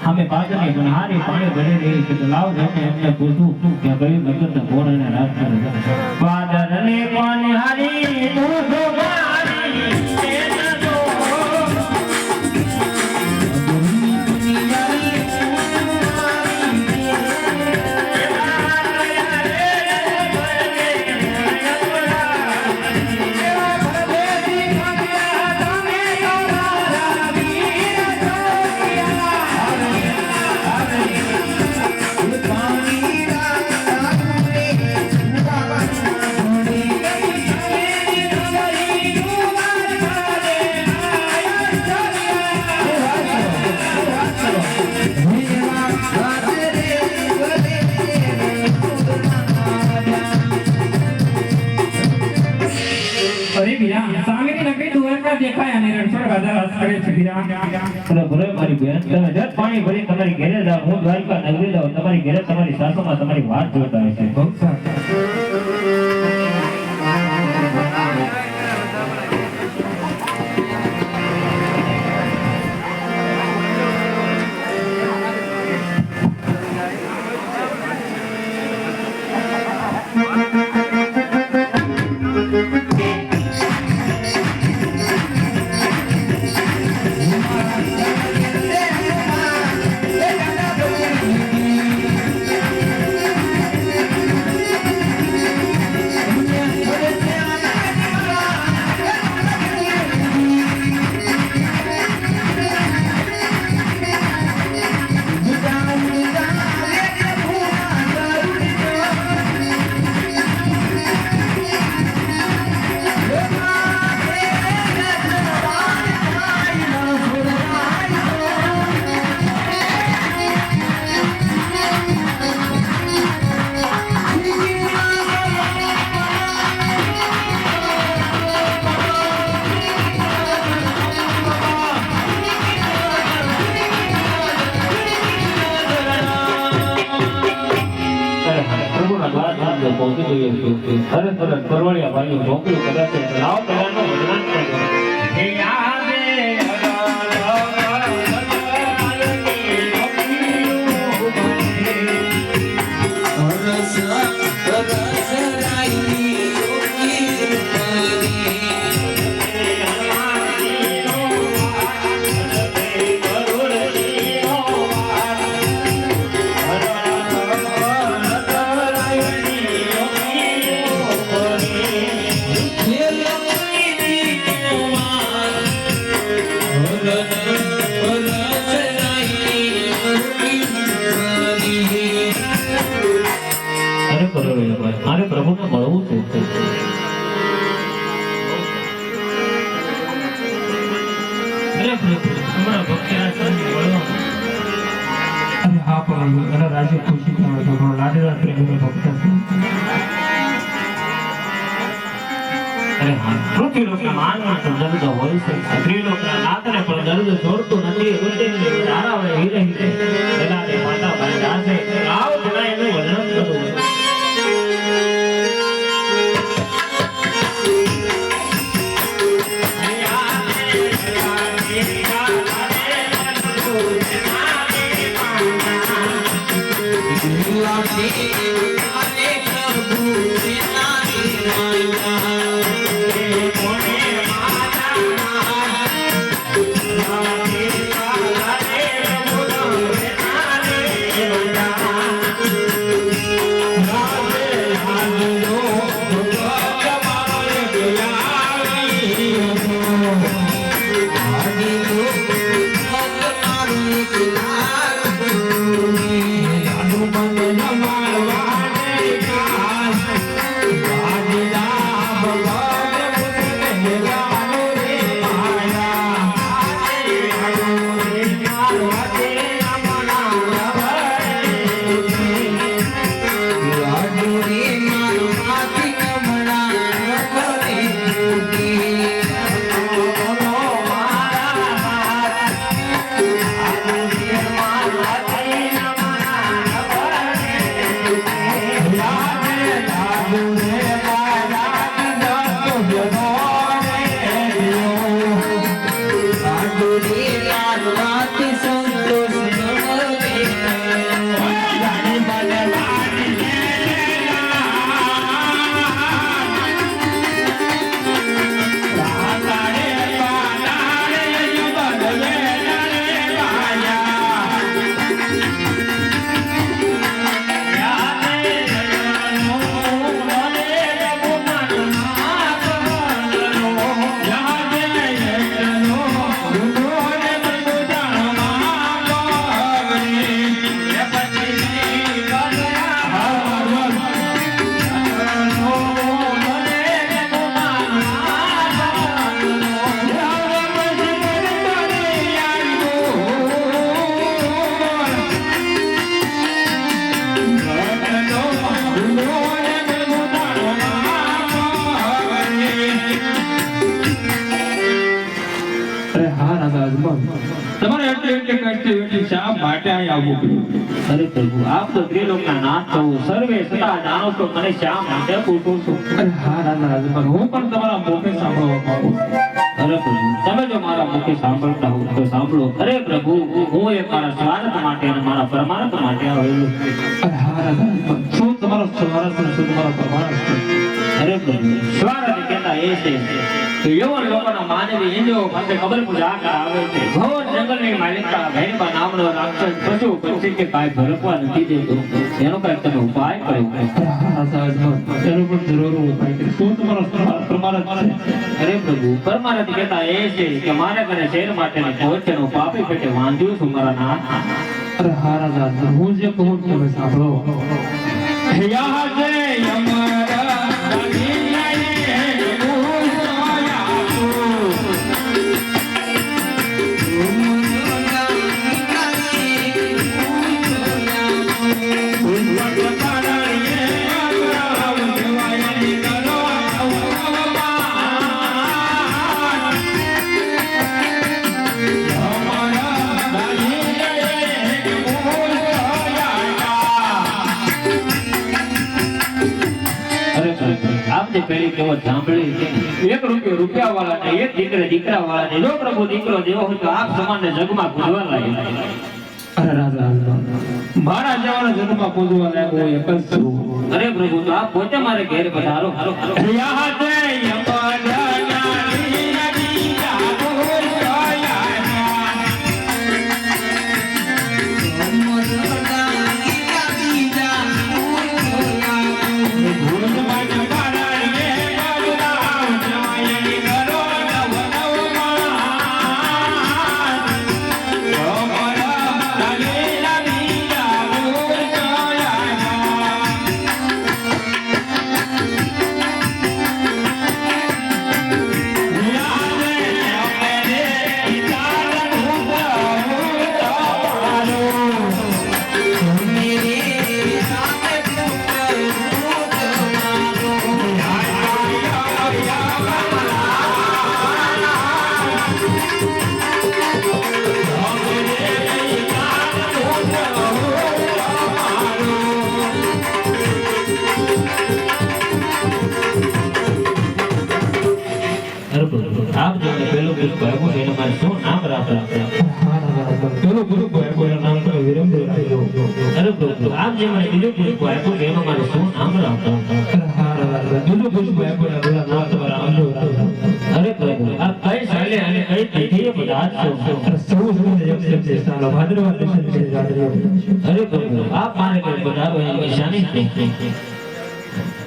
हमें बात नहीं बनहारी पानी भरे रही कि लाव जाने हमने पूछू क्या कहीं मगर तो बोल रहे रात में बादल ने पानी हारी तू तो गारी तेरा तो દેખાય અને રણછોડ રાજા રાસ કરે છે વીરા અરે ભલે મારી બેન તમે જત પાણી ભરી તમારી ઘરે જાવ હું દ્વારકા નગરી જાવ તમારી ઘરે તમારી સાસુમાં તમારી વાત જોતા હશે બહુ સારું અરે સરસ પરવળિયા ભાઈઓ મોકલું કદાચ લાવ કલાનો વર્ણન કરજો મારે પ્રભુને મળવું છે હા પણ એના રાજ્ય ખુશી કહેવાય છે લાડેલા પ્રેમીનો ભક્ત અરે હા પૃથ્વી લોકના માનમાં તો દર્દ હોય છે સ્ત્રી લોકના નાતને પણ દર્દ છોડતું નથી રુચિની ધારાવે હીરે હીરે એના તે માતા ભાઈ દાસે આવ જણા એનું વર્ણન કરવું Namo તમારે એટલી શા માટે અહીં આવવું પડ્યું? અરે પ્રભુ આપ તો ત્રિલોકના નાથ છો સર્વે સદા જાણો છો મને શા માટે પૂછું છું? અરે હા રાજા રાજભર હું પણ તમારા મુખે સાંભળવા માંગુ છું. અરે પ્રભુ તમે જો મારા મુખે સાંભળતા હો તો સાંભળો. અરે પ્રભુ હું એ મારા સ્વાર્થ માટે અને મારા પરમાર્થ માટે આવેલો છું. અરે હા રાજા રાજભર શું તમારો સ્વાર્થ અને શું તમારો પરમાર્થ છે? અરે પ્રભુ સ્વાર્થ કહેતા એ છે કે યવન લોકોના માનવી ઇન્દ્રિયો પાસે ખબર પૂજા આવે છે. ઘોર જંગલની માલિકા ભૈરવા નામનો રાક્ષસ પશુ પક્ષી કે કાંઈ ભરકવા નથી દેતો. એનો કાંઈક તમે ઉપાય કર્યો. અરે હા રાજા રાજભર એનો પણ જરૂર ઉપાય કરી. શું તમારો પરમાર્થ છે? અરે પ્રભુ પરમાર્થ કહેતા એ છે કે મારા ઘરે શેર માટેની પહોંચનો પાપી પેટે વાંધ્યું છું મારા નાથ. અરે હા રાજા રાજભર હું જે કહું છું તમે સાંભળો. યા જય અમારા આપને પહેલી કહેવત સાંભળી છે, એક રૂપિયો રૂપિયા વાળા ને એક દીકરા વાળા ને. જો પ્રભુ દીકરો દેવો હોય તો આપ સમાન ને જગમાં પૂજવા લાગે. અરે રાજા રાજભર મારા જેવાના જન્મમાં પૂજવા લાયક હું એક જ છું. અરે પ્રભુ તો આપ પોતે મારે ઘેર પધારો. યા જય અમારા આપ જો પેલો પુષ્પ આપ્યું એનું મારે શું નામ રાખવું? પેલો પુષ્પ આપ્યું એનું નામ તમે વિરમદેવ રાખ્યો. અરે પ્રભુ આપ જે મને બીજું પુષ્પ આપ્યું એનું મારે શું નામ રાખવું? બીજું પુષ્પ આપ્યું એનું નામ તમારા રામદેવ રાખ્યો. અરે પ્રભુ આપ કઈ સાલે અને કઈ તિથિએ પધારશો? સૌ સમય એક છે સાલો ભાદરવા દર્શન છે જાત્રીઓ. અરે પ્રભુ આપ મારે ઘરે પધારો એની નિશાની છે.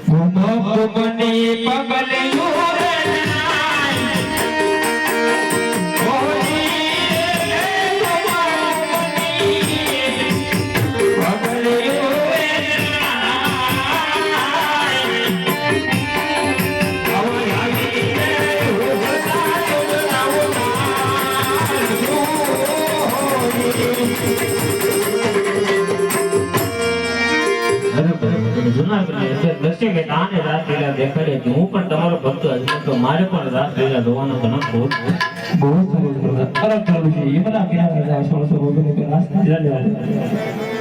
ભૂમની પગલે જુનાગઢની અંદર દ્રશ્ય કે આને રાસલીલા દેખાડી હતી. હું પણ તમારો ભક્ત હતો તો મારે પણ રાસલીલા જોવાનો ઘણો શોખ છે. બહુ સરસ brother. ખરેખર છે એમના કિનારે જાય સોળસો વગરની તો રાસ લીલા લેવા.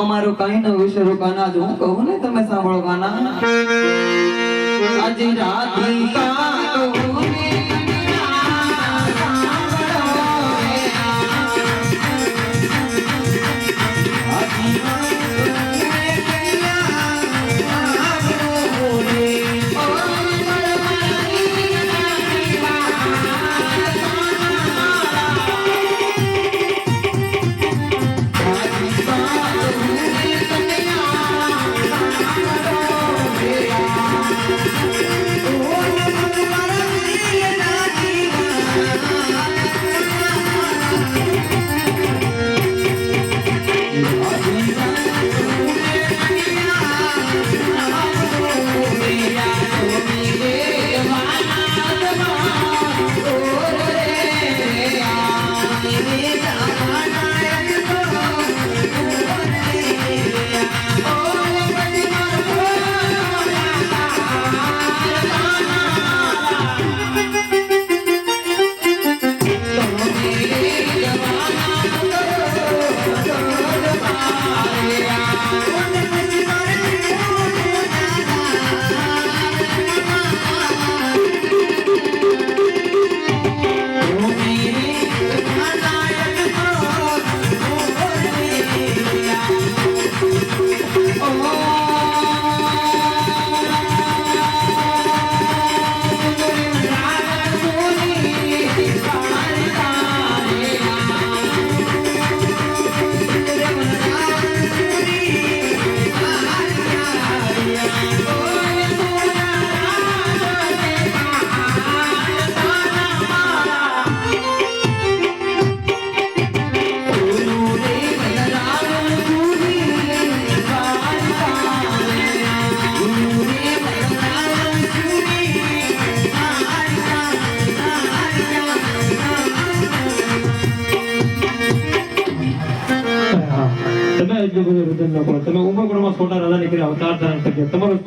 અમારું કઈ ન વિસરો કાના જો હું કહું ને તમે સાંભળો કાના આજે રાધિકા કહું ને Oh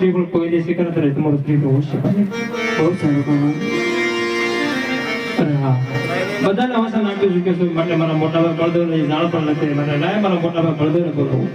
સ્ત્રી પણ કોઈ દેશી કરે તો તમારો સ્ત્રી તો હોશે બહુ સારું કાના. અરે હા બધાને અવસર આપી ચૂક્યો છું માટે મારા મોટા ભાઈ બળદેવને જાણ પણ નથી માટે લાય મારા મોટા ભાઈ બળદેવને બોલવું.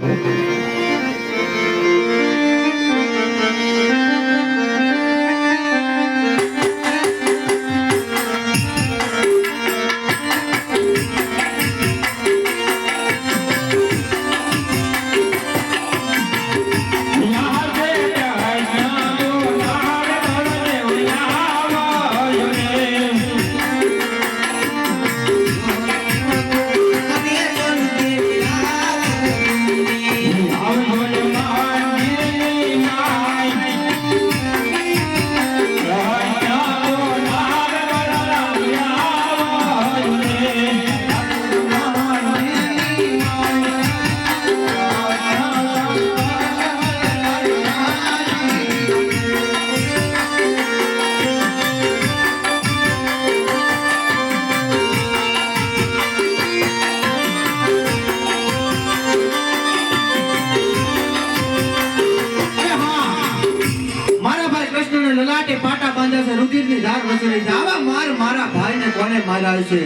લલાટે પાટા બાંધ્યા છે, રુધિરની ધાર વસેલી છે. આવા માર મારા ભાઈને કોને માર્યા છે?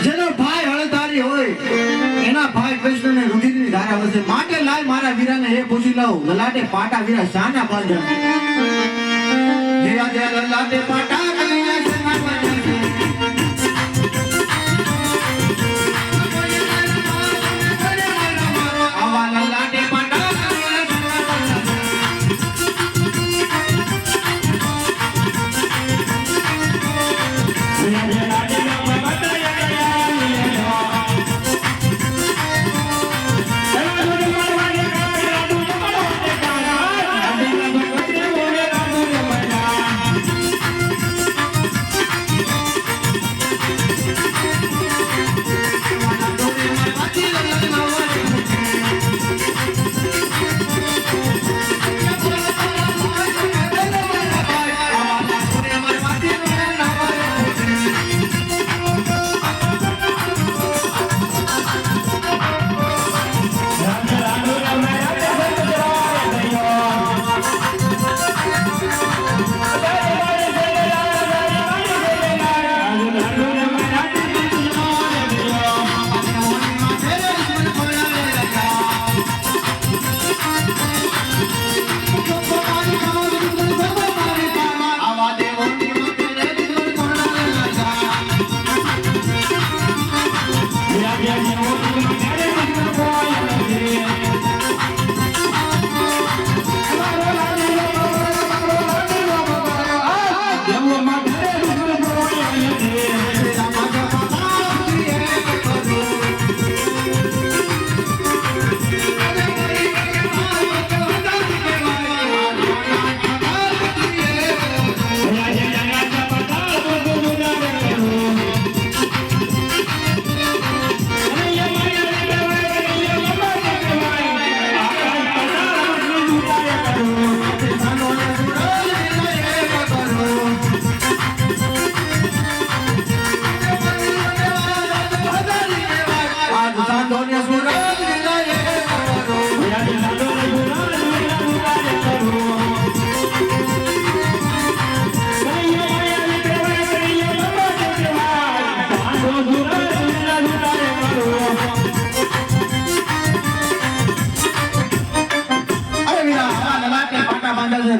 જેનો ભાઈ હળધારી હોય એના ભાઈ કૃષ્ણને રુધિરની ધાર વસે. માટે લાય મારા વીરાને એ પૂછી લઉં, લલાટે પાટા વીરા શાના બાંધ્યા? જેવા જેવા લલાટે પાટા વીરા શાના બાંધ્યા છે? આવા લલાટે પાટા વીરા શાના બાંધ્યા છે?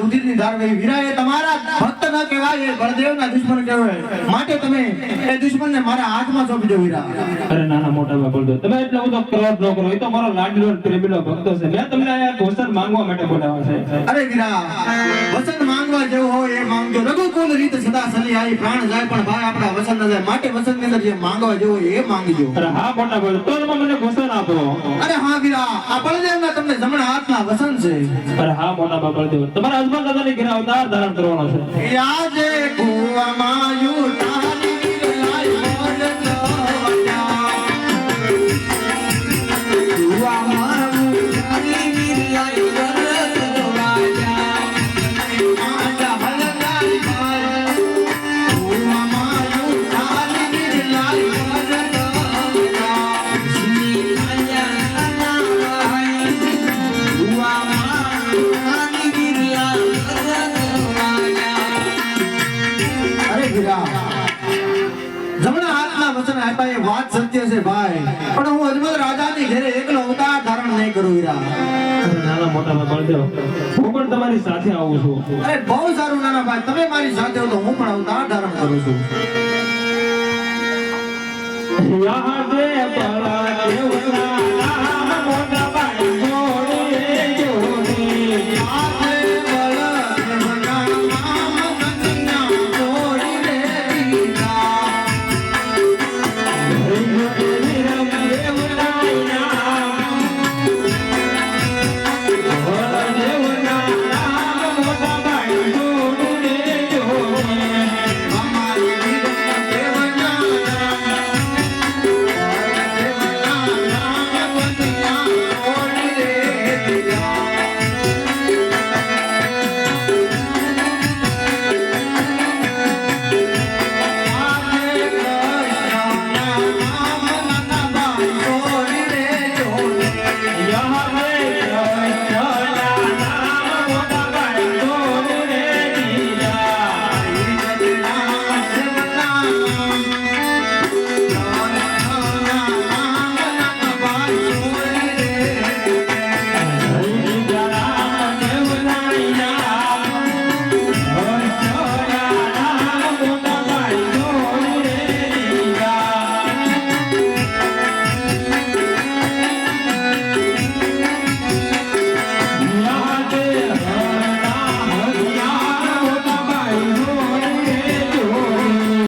રુધિરની ધાર વહી. વીરા એ તમારા ભક્ત ન કહેવાય, એ બળદેવના દુશ્મન કહેવાય. માટે તમે એ દુશ્મનને મારા હાથમાં સોંપી દો વીરા. અરે નાના મોટા ભાઈ બોલતો તમે એટલો બધો ક્રોધ ન કરો. એ તો મારો લાડલો પ્રેમીલો ભક્તો છે. મેં તમને આ વસન માંગવા માટે બોલાવ્યા છે. અરે વીરા, વસન માંગવા જેવું હોય એ માંગજો. રઘુકુલ રીત સદા સલી આવી, પ્રાણ જાય પણ ભાઈ આપણા વસન ન જાય. માટે વસન ની અંદર જે માંગવા જેવું હોય એ માંગજો. અરે હા મોટા ભાઈ, તો તમે મને વસન આપો. અરે હા વીરા, આ બળદેવના તમને જમણા હાથના વસન છે. અરે હા મોટા ભાઈ બળદેવ, તમારા હસબન્ડ દાદાની ઘરે અવતાર ધારણ કરવાનો છે. યાજે કુવામાં યુતાની વિરલાઈ મોર નવયા. કુવામાં યુતાની વિરલાઈ મોર નવયા. આજા હલગાઈ ભાઈ. કુવામાં યુતાની વિરલાઈ મોર નવયા. શ્રી આજા ના ભાઈ. કુવામાં યુતાની વિરલાઈ વચન આપ્યા એ વાત સત્ય છે ભાઈ, પણ હું અજમલ રાજાની ઘરે એકલો અવતાર ધારણ નહીં કરું હીરા. નાના મોટા બળદેવ, હું પણ તમારી સાથે આવું છું. અરે બહુ સારું નાના ભાઈ, તમે મારી સાથે હો તો હું પણ અવતાર ધારણ કરું છું. યાદ પરા દેવના